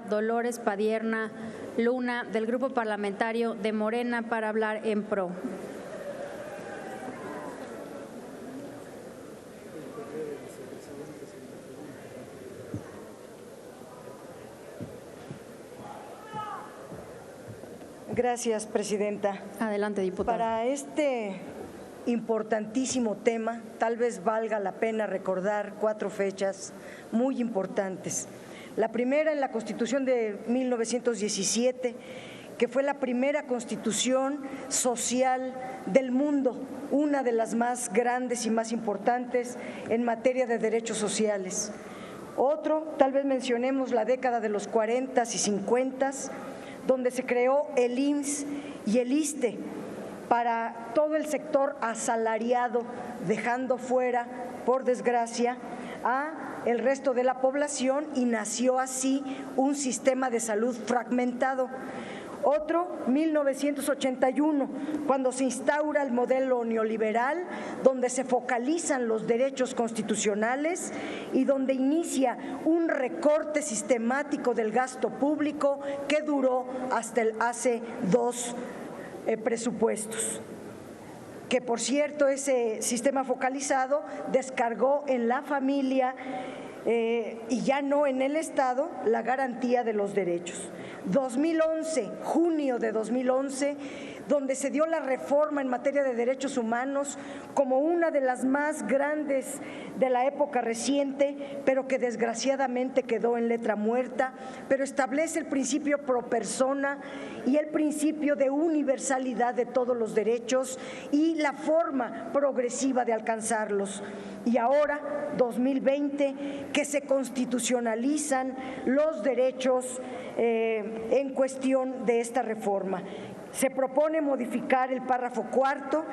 Dolores Padierna Luna, del Grupo Parlamentario de Morena, para hablar en pro. Gracias, presidenta. Adelante, diputada. Para este importantísimo tema, tal vez valga la pena recordar 4 fechas muy importantes. La primera, en la Constitución de 1917, que fue la primera constitución social del mundo, una de las más grandes y más importantes en materia de derechos sociales. Otro, tal vez mencionemos la década de los 40 y 50, donde se creó el IMSS y el ISSSTE para todo el sector asalariado, dejando fuera, por desgracia, a el resto de la población, y nació así un sistema de salud fragmentado. Otro, 1981, cuando se instaura el modelo neoliberal, donde se focalizan los derechos constitucionales y donde inicia un recorte sistemático del gasto público que duró hasta hace 2 presupuestos. Que, por cierto, ese sistema focalizado descargó en la familia y ya no en el Estado la garantía de los derechos. 2011, junio de 2011, donde se dio la reforma en materia de derechos humanos como una de las más grandes de la época reciente, pero que desgraciadamente quedó en letra muerta, pero establece el principio pro persona y el principio de universalidad de todos los derechos y la forma progresiva de alcanzarlos. Y ahora, 2020, que se constitucionalizan los derechos en cuestión de esta reforma. Se propone modificar el párrafo 4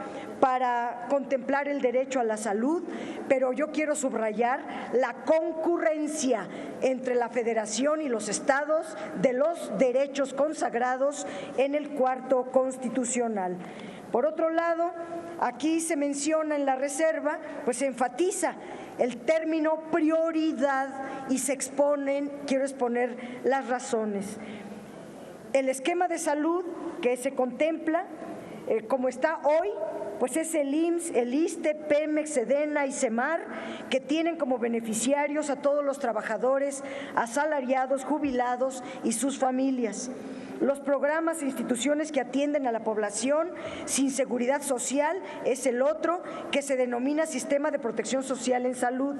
para contemplar el derecho a la salud, pero yo quiero subrayar la concurrencia entre la Federación y los estados de los derechos consagrados en el 4º constitucional. Por otro lado, aquí se menciona en la reserva, pues se enfatiza el término prioridad y se exponen, quiero exponer las razones. El esquema de salud que se contempla, como está hoy, pues es el IMSS, el ISSSTE, Pemex, Sedena y Semar, que tienen como beneficiarios a todos los trabajadores asalariados, jubilados y sus familias. Los programas e instituciones que atienden a la población sin seguridad social es el otro, que se denomina Sistema de Protección Social en Salud.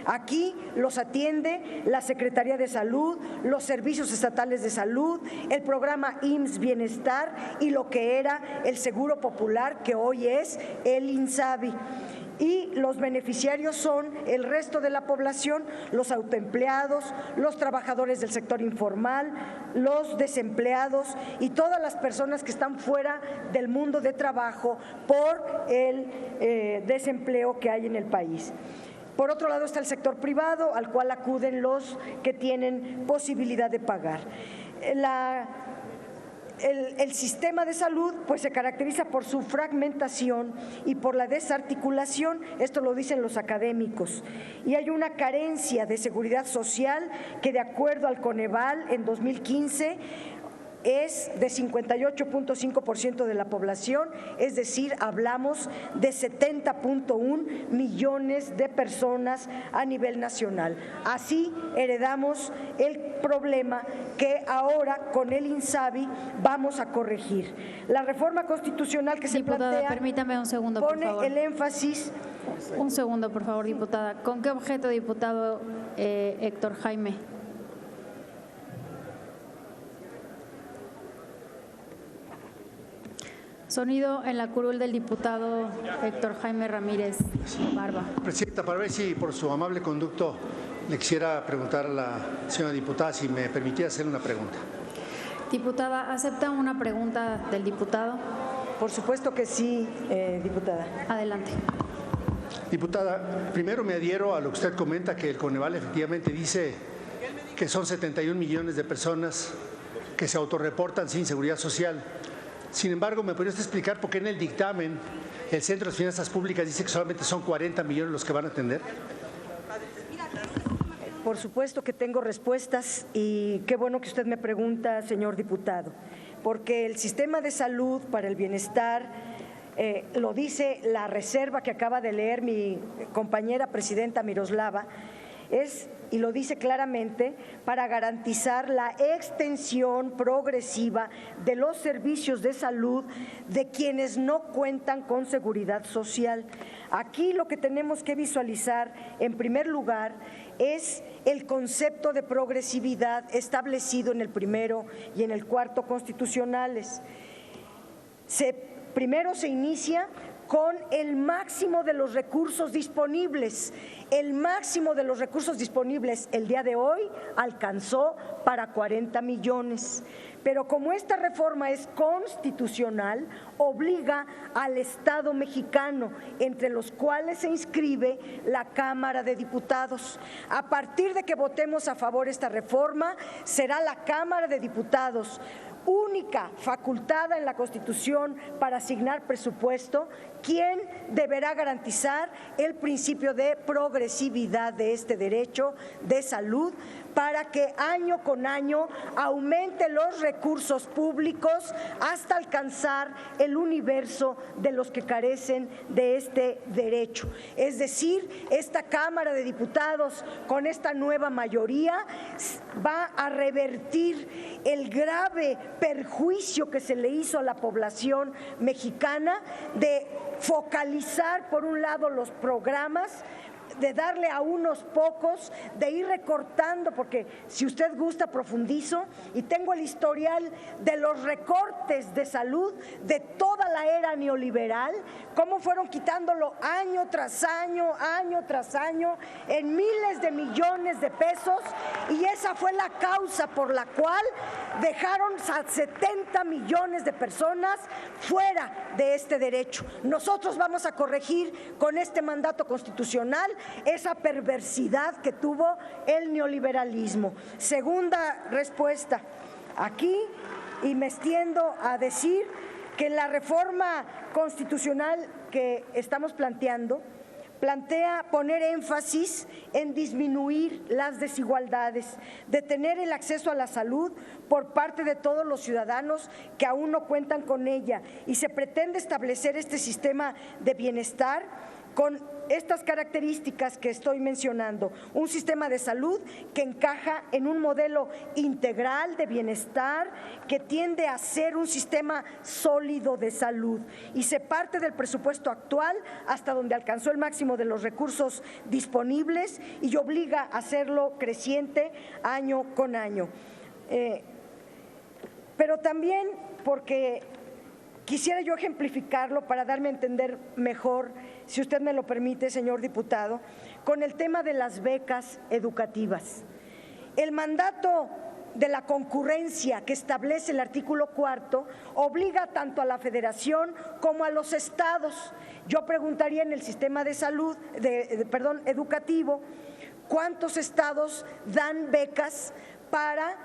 Aquí los atiende la Secretaría de Salud, los servicios estatales de salud, el programa IMSS Bienestar y lo que era el Seguro Popular, que hoy es el INSABI. Y los beneficiarios son el resto de la población, los autoempleados, los trabajadores del sector informal, los desempleados y todas las personas que están fuera del mundo de trabajo por el desempleo que hay en el país. Por otro lado está el sector privado, al cual acuden los que tienen posibilidad de pagar. El sistema de salud pues se caracteriza por su fragmentación y por la desarticulación, esto lo dicen los académicos, y hay una carencia de seguridad social que, de acuerdo al Coneval, en 2015 es de 58.5% de la población, es decir, hablamos de 70.1 millones de personas a nivel nacional. Así heredamos el problema que ahora con el INSABI vamos a corregir. La reforma constitucional que se plantea, permítame un segundo, pone por favor. el énfasis. Un segundo, por favor, diputada. ¿Con qué objeto, diputado Héctor Jaime? Sonido en la curul del diputado Héctor Jaime Ramírez Barba. Presidenta, para ver si por su amable conducto le quisiera preguntar a la señora diputada si me permitía hacer una pregunta. Diputada, ¿acepta una pregunta del diputado? Por supuesto que sí, diputada. Adelante. Diputada, primero me adhiero a lo que usted comenta, que el Coneval efectivamente dice que son 71 millones de personas que se autorreportan sin seguridad social. Sin embargo, ¿me podría usted explicar por qué en el dictamen el Centro de Finanzas Públicas dice que solamente son 40 millones los que van a atender? Por supuesto que tengo respuestas y qué bueno que usted me pregunta, señor diputado, porque el sistema de salud para el bienestar, lo dice la reserva que acaba de leer mi compañera presidenta Miroslava, es, y lo dice claramente, para garantizar la extensión progresiva de los servicios de salud de quienes no cuentan con seguridad social. Aquí lo que tenemos que visualizar, en primer lugar, es el concepto de progresividad establecido en el primero y en el cuarto constitucionales. Primero se inicia con el máximo de los recursos disponibles. El máximo de los recursos disponibles el día de hoy alcanzó para 40 millones. Pero como esta reforma es constitucional, obliga al Estado mexicano, entre los cuales se inscribe la Cámara de Diputados. A partir de que votemos a favor esta reforma, será la Cámara de Diputados, única facultada en la Constitución para asignar presupuesto, quien deberá garantizar el principio de progresividad de este derecho de salud para que año con año aumente los recursos públicos hasta alcanzar el universo de los que carecen de este derecho. Es decir, esta Cámara de Diputados, con esta nueva mayoría, va a revertir el grave perjuicio que se le hizo a la población mexicana de focalizar, por un lado, los programas, de darle a unos pocos, de ir recortando, porque si usted gusta profundizo, y tengo el historial de los recortes de salud de toda la era neoliberal, cómo fueron quitándolo año tras año, en miles de millones de pesos, y esa fue la causa por la cual dejaron a 70 millones de personas fuera de este derecho. Nosotros vamos a corregir con este mandato constitucional esa perversidad que tuvo el neoliberalismo. Segunda respuesta, aquí, y me extiendo a decir que la reforma constitucional que estamos planteando plantea poner énfasis en disminuir las desigualdades, de tener el acceso a la salud por parte de todos los ciudadanos que aún no cuentan con ella, y se pretende establecer este sistema de bienestar con estas características que estoy mencionando: un sistema de salud que encaja en un modelo integral de bienestar que tiende a ser un sistema sólido de salud, y se parte del presupuesto actual hasta donde alcanzó el máximo de los recursos disponibles y obliga a hacerlo creciente año con año. Pero también, porque quisiera yo ejemplificarlo para darme a entender mejor, si usted me lo permite, señor diputado, con el tema de las becas educativas. El mandato de la concurrencia que establece el artículo 4 obliga tanto a la Federación como a los estados. Yo preguntaría en el sistema de salud, educativo, ¿cuántos estados dan becas para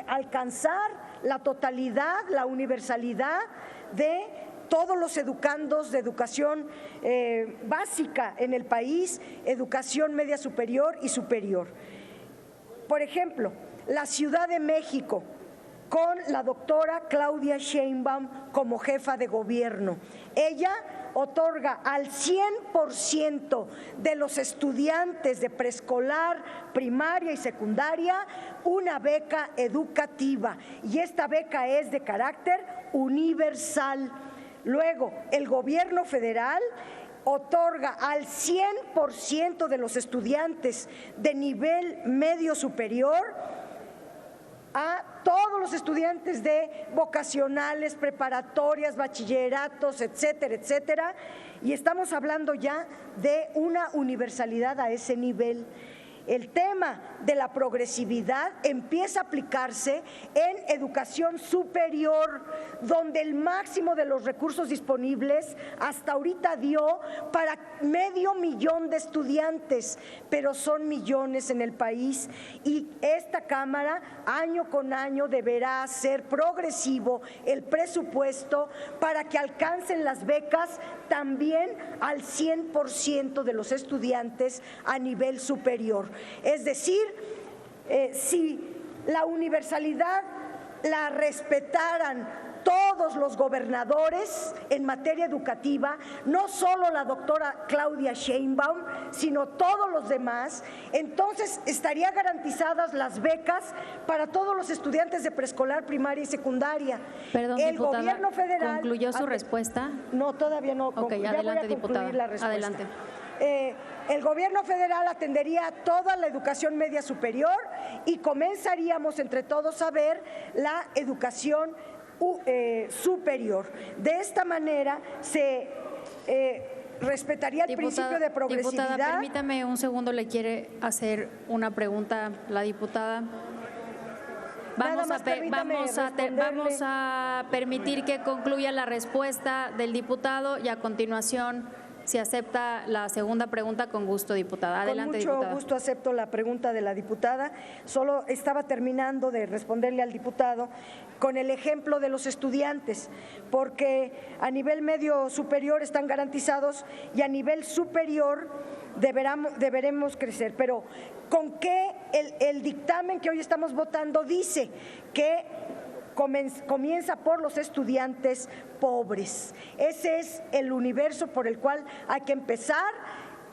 alcanzar la totalidad, la universalidad de todos los educandos de educación básica en el país, educación media superior y superior? Por ejemplo, la Ciudad de México, con la doctora Claudia Sheinbaum como jefa de gobierno, ella otorga al 100% de los estudiantes de preescolar, primaria y secundaria una beca educativa, y esta beca es de carácter universal. Luego, el gobierno federal otorga al 100% de los estudiantes de nivel medio superior, a todos los estudiantes de vocacionales, preparatorias, bachilleratos, etcétera, etcétera, y estamos hablando ya de una universalidad a ese nivel. El tema de la progresividad empieza a aplicarse en educación superior, donde el máximo de los recursos disponibles hasta ahorita dio para 500,000 de estudiantes, pero son millones en el país y esta Cámara año con año deberá hacer progresivo el presupuesto para que alcancen las becas también al 100% de los estudiantes a nivel superior. Es decir, si la universalidad la respetaran todos los gobernadores en materia educativa, no solo la doctora Claudia Sheinbaum, sino todos los demás, entonces estarían garantizadas las becas para todos los estudiantes de preescolar, primaria y secundaria. Perdón, el diputada, gobierno federal… ¿concluyó su respuesta? No, todavía no. Ok, ya adelante, voy a diputada. concluir la respuesta. Adelante. El gobierno federal atendería toda la educación media superior y comenzaríamos entre todos a ver la educación superior. De esta manera se respetaría el principio de progresividad. Diputada, permítame un segundo, le quiere hacer una pregunta la diputada. Vamos a permitir que concluya la respuesta del diputado y a continuación, si acepta la segunda pregunta, con gusto, diputada. Adelante, diputada. Con mucho gusto acepto la pregunta de la diputada. Solo estaba terminando de responderle al diputado con el ejemplo de los estudiantes, porque a nivel medio superior están garantizados y a nivel superior deberemos crecer. Pero ¿con qué el dictamen que hoy estamos votando dice que comienza por los estudiantes pobres? Ese es el universo por el cual hay que empezar.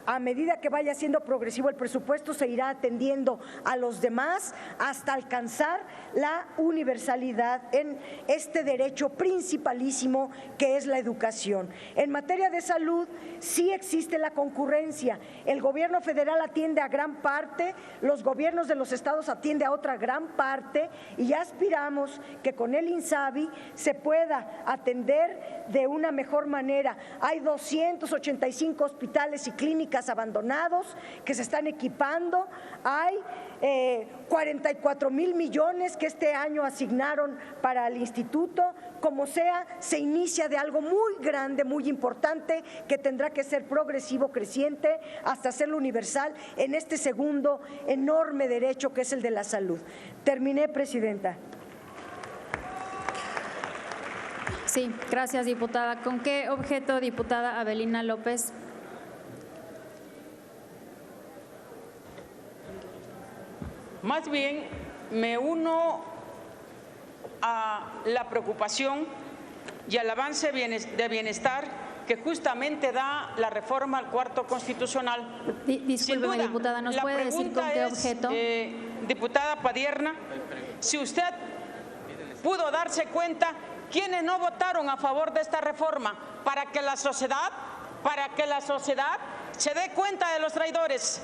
A medida que vaya siendo progresivo el presupuesto, se irá atendiendo a los demás hasta alcanzar la universalidad en este derecho principalísimo que es la educación. En materia de salud, sí existe la concurrencia. El gobierno federal atiende a gran parte, los gobiernos de los estados atienden a otra gran parte y aspiramos que con el INSABI se pueda atender de una mejor manera. Hay 285 hospitales y clínicas abandonados que se están equipando, hay 44,000 millones que este año asignaron para el instituto. Como sea, se inicia de algo muy grande, muy importante, que tendrá que ser progresivo, creciente, hasta hacerlo universal en este segundo enorme derecho que es el de la salud. Terminé, presidenta. Sí, gracias, diputada. ¿Con qué objeto, diputada Avelina López? Más bien, me uno a la preocupación y al avance de bienestar que justamente da la reforma al cuarto constitucional. Discúlpeme, diputada, ¿nos puede decir con qué objeto? Diputada Padierna, si usted pudo darse cuenta quiénes no votaron a favor de esta reforma para que la sociedad se dé cuenta de los traidores.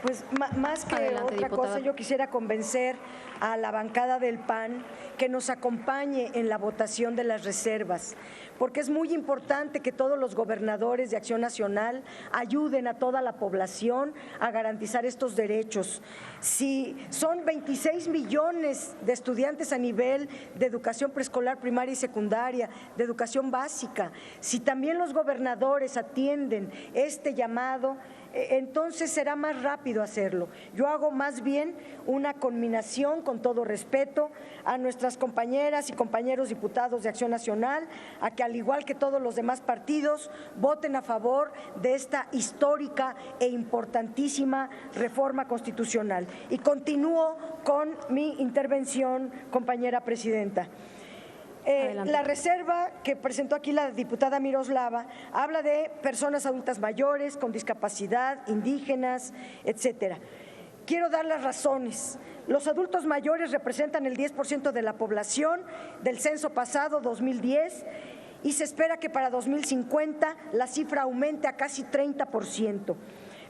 Pues más que adelante, otra diputada. cosa, yo quisiera convencer a la bancada del PAN que nos acompañe en la votación de las reservas, porque es muy importante que todos los gobernadores de Acción Nacional ayuden a toda la población a garantizar estos derechos. Si son 26 millones de estudiantes a nivel de educación preescolar, primaria y secundaria, de educación básica, si también los gobernadores atienden este llamado, entonces será más rápido hacerlo. Yo hago más bien una conminación, con todo respeto, a nuestras compañeras y compañeros diputados de Acción Nacional, a que al igual que todos los demás partidos voten a favor de esta histórica e importantísima reforma constitucional. Y continúo con mi intervención, compañera presidenta. La reserva que presentó aquí la diputada Miroslava habla de personas adultas mayores con discapacidad, indígenas, etcétera. Quiero dar las razones. Los adultos mayores representan el 10% de la población del censo pasado, 2010, y se espera que para 2050 la cifra aumente a casi 30%.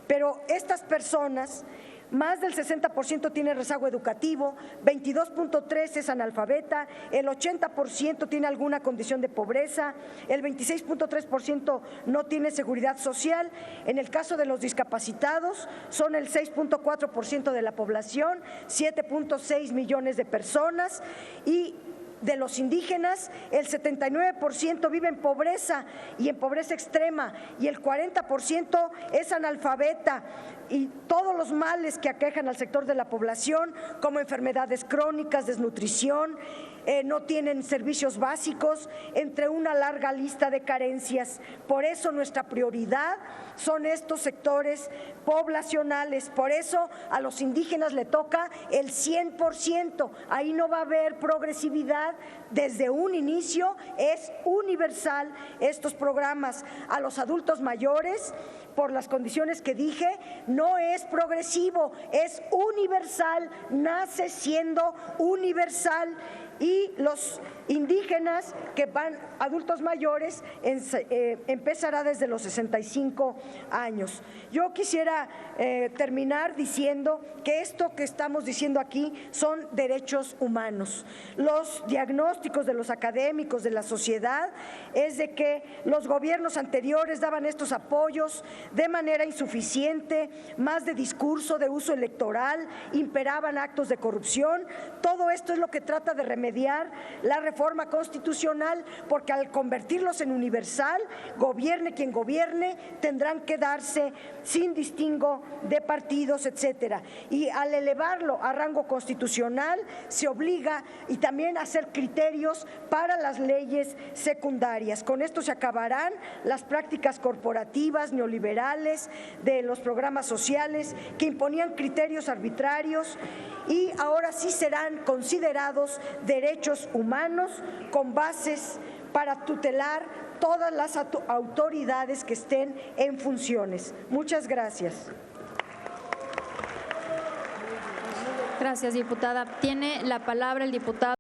Pero estas personas Más del 60% tiene rezago educativo, 22.3% es analfabeta, el 80% tiene alguna condición de pobreza, el 26.3% no tiene seguridad social. En el caso de los discapacitados, son el 6.4% de la población, 7.6 millones de personas, y de los indígenas, el 79% vive en pobreza y en pobreza extrema, y el 40% es analfabeta. Y todos los males que aquejan al sector de la población, como enfermedades crónicas, desnutrición, no tienen servicios básicos, entre una larga lista de carencias. Por eso nuestra prioridad son estos sectores poblacionales. Por eso a los indígenas le toca el 100%. Ahí no va a haber progresividad. Desde un inicio es universal estos programas. A los adultos mayores, por las condiciones que dije, no es progresivo, es universal, nace siendo universal. Y los indígenas que van, adultos mayores, empezará desde los 65 años. Yo quisiera terminar diciendo que esto que estamos diciendo aquí son derechos humanos. Los diagnósticos de los académicos, de la sociedad, es de que los gobiernos anteriores daban estos apoyos de manera insuficiente, más de discurso, de uso electoral, imperaban actos de corrupción. Todo esto es lo que trata de remediar la reforma constitucional, porque al convertirlos en universal, gobierne quien gobierne, tendrán que darse sin distingo de partidos, etcétera. Y al elevarlo a rango constitucional, se obliga y también a hacer criterios para las leyes secundarias. Con esto se acabarán las prácticas corporativas neoliberales de los programas sociales que imponían criterios arbitrarios, y ahora sí serán considerados derechos humanos con bases para tutelar todas las autoridades que estén en funciones. Muchas gracias. Gracias, diputada. Tiene la palabra el diputado